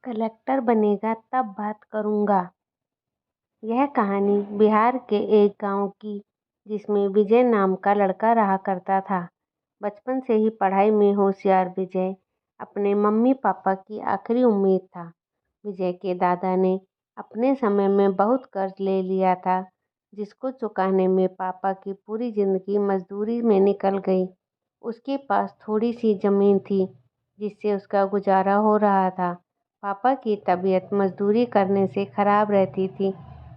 Collector बनेगा तब बात करूँगा। यह कहानी बिहार के एक गांव की, जिसमें विजय नाम का लड़का रहा करता था। बचपन से ही पढ़ाई में होशियार विजय अपने मम्मी पापा की आखिरी उम्मीद था। विजय के दादा ने अपने समय में बहुत कर्ज ले लिया था, जिसको चुकाने में पापा की पूरी जिंदगी मजदूरी में निकल गई। उसके पास थोड़ी सी जमीन थी, जिससे उसका गुजारा हो रहा था। पापा की तबीयत मजदूरी करने से खराब रहती थी,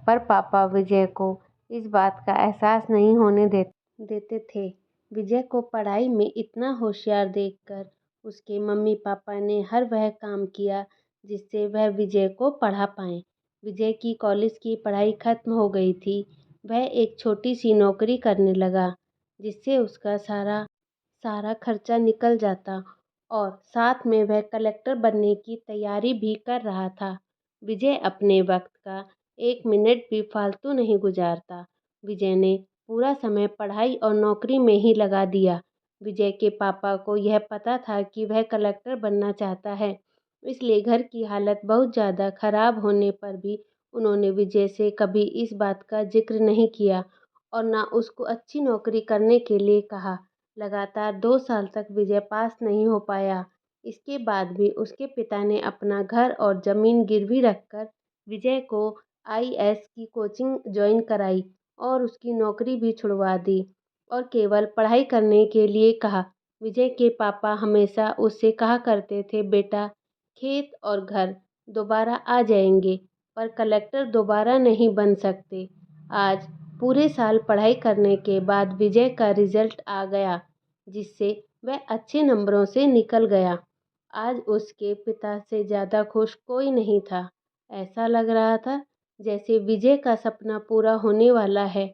पर पापा विजय को इस बात का एहसास नहीं होने देते थे। विजय को पढ़ाई में इतना होशियार देखकर उसके मम्मी पापा ने हर वह काम किया जिससे वह विजय को पढ़ा पाएं। विजय की कॉलेज की पढ़ाई खत्म हो गई थी। वह एक छोटी सी नौकरी करने लगा, जिससे उसका सारा सारा खर्चा निकल जाता और साथ में वह कलेक्टर बनने की तैयारी भी कर रहा था। विजय अपने वक्त का एक मिनट भी फालतू नहीं गुजारता। विजय ने पूरा समय पढ़ाई और नौकरी में ही लगा दिया। विजय के पापा को यह पता था कि वह कलेक्टर बनना चाहता है, इसलिए घर की हालत बहुत ज़्यादा खराब होने पर भी उन्होंने विजय से कभी इस बात का जिक्र नहीं किया और ना उसको अच्छी नौकरी करने के लिए कहा। लगातार 2 साल तक विजय पास नहीं हो पाया। इसके बाद भी उसके पिता ने अपना घर और ज़मीन गिरवी रखकर विजय को आईएएस की कोचिंग ज्वाइन कराई और उसकी नौकरी भी छुड़वा दी और केवल पढ़ाई करने के लिए कहा। विजय के पापा हमेशा उससे कहा करते थे, बेटा खेत और घर दोबारा आ जाएंगे, पर कलेक्टर दोबारा नहीं बन सकते। आज पूरे साल पढ़ाई करने के बाद विजय का रिजल्ट आ गया, जिससे वह अच्छे नंबरों से निकल गया। आज उसके पिता से ज़्यादा खुश कोई नहीं था। ऐसा लग रहा था जैसे विजय का सपना पूरा होने वाला है,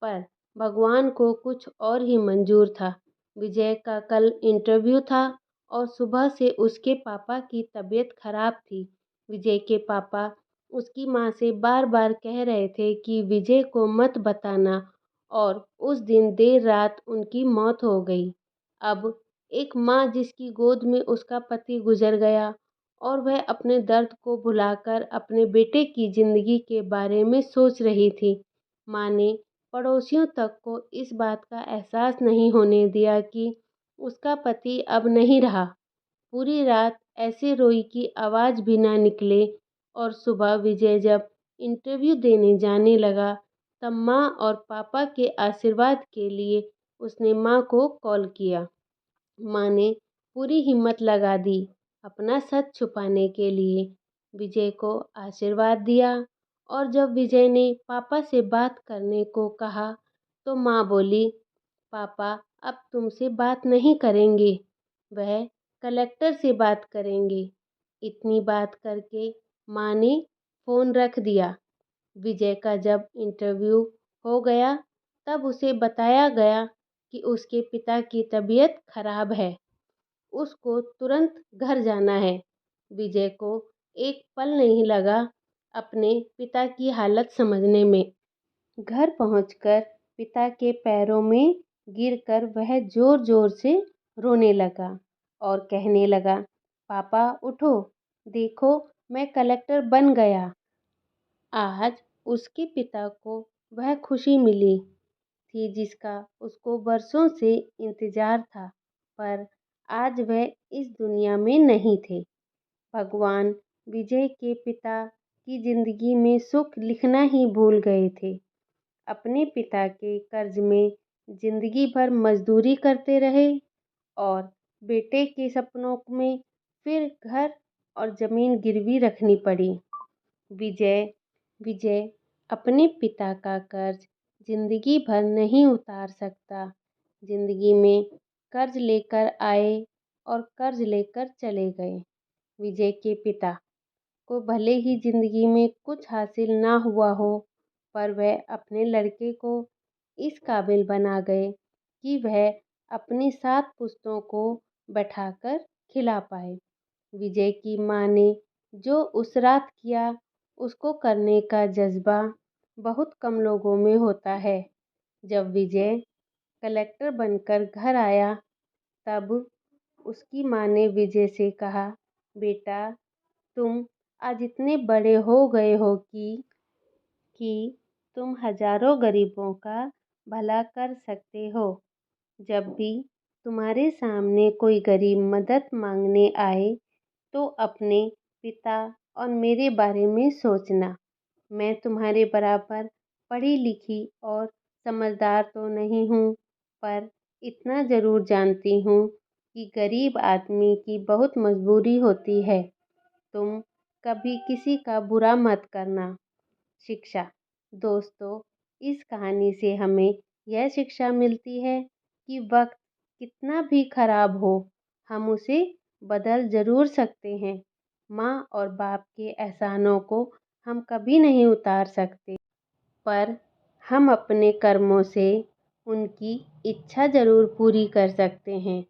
पर भगवान को कुछ और ही मंजूर था। विजय का कल इंटरव्यू था और सुबह से उसके पापा की तबीयत खराब थी। विजय के पापा उसकी माँ से बार बार कह रहे थे कि विजय को मत बताना, और उस दिन देर रात उनकी मौत हो गई। अब एक माँ जिसकी गोद में उसका पति गुजर गया और वह अपने दर्द को भुलाकर अपने बेटे की जिंदगी के बारे में सोच रही थी। माँ ने पड़ोसियों तक को इस बात का एहसास नहीं होने दिया कि उसका पति अब नहीं रहा। पूरी रात ऐसे रोई कि आवाज़ भी ना निकले, और सुबह विजय जब इंटरव्यू देने जाने लगा, तब माँ और पापा के आशीर्वाद के लिए उसने माँ को कॉल किया। माँ ने पूरी हिम्मत लगा दी अपना सच छुपाने के लिए, विजय को आशीर्वाद दिया। और जब विजय ने पापा से बात करने को कहा, तो माँ बोली, पापा अब तुमसे बात नहीं करेंगे, वह कलेक्टर से बात करेंगे। इतनी बात करके माँ ने फ़ोन रख दिया। विजय का जब इंटरव्यू हो गया, तब उसे बताया गया कि उसके पिता की तबीयत खराब है, उसको तुरंत घर जाना है। विजय को एक पल नहीं लगा अपने पिता की हालत समझने में। घर पहुंचकर पिता के पैरों में गिरकर वह जोर जोर से रोने लगा और कहने लगा, पापा उठो, देखो मैं कलेक्टर बन गया। आज उसके पिता को वह खुशी मिली थी जिसका उसको बरसों से इंतजार था, पर आज वह इस दुनिया में नहीं थे। भगवान विजय के पिता की जिंदगी में सुख लिखना ही भूल गए थे। अपने पिता के कर्ज में जिंदगी भर मजदूरी करते रहे और बेटे के सपनों में फिर घर और जमीन गिरवी रखनी पड़ी। विजय विजय अपने पिता का कर्ज जिंदगी भर नहीं उतार सकता। जिंदगी में कर्ज लेकर आए और कर्ज लेकर चले गए। विजय के पिता को भले ही जिंदगी में कुछ हासिल ना हुआ हो, पर वह अपने लड़के को इस काबिल बना गए कि वह अपनी 7 पुश्तों को बैठाकर खिला पाए। विजय की माँ ने जो उस रात किया, उसको करने का जज्बा बहुत कम लोगों में होता है। जब विजय कलेक्टर बनकर घर आया, तब उसकी माँ ने विजय से कहा, बेटा तुम आज इतने बड़े हो गए हो कि तुम हजारों गरीबों का भला कर सकते हो। जब भी तुम्हारे सामने कोई गरीब मदद मांगने आए तो अपने पिता और मेरे बारे में सोचना। मैं तुम्हारे बराबर पढ़ी लिखी और समझदार तो नहीं हूँ, पर इतना ज़रूर जानती हूँ कि गरीब आदमी की बहुत मजबूरी होती है। तुम कभी किसी का बुरा मत करना। शिक्षा। दोस्तों, इस कहानी से हमें यह शिक्षा मिलती है कि वक्त कितना भी खराब हो, हम उसे बदल ज़रूर सकते हैं। माँ और बाप के एहसानों को हम कभी नहीं उतार सकते, पर हम अपने कर्मों से उनकी इच्छा ज़रूर पूरी कर सकते हैं।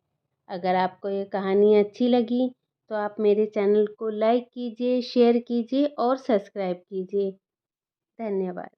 अगर आपको ये कहानी अच्छी लगी तो आप मेरे चैनल को लाइक कीजिए, शेयर कीजिए और सब्सक्राइब कीजिए। धन्यवाद।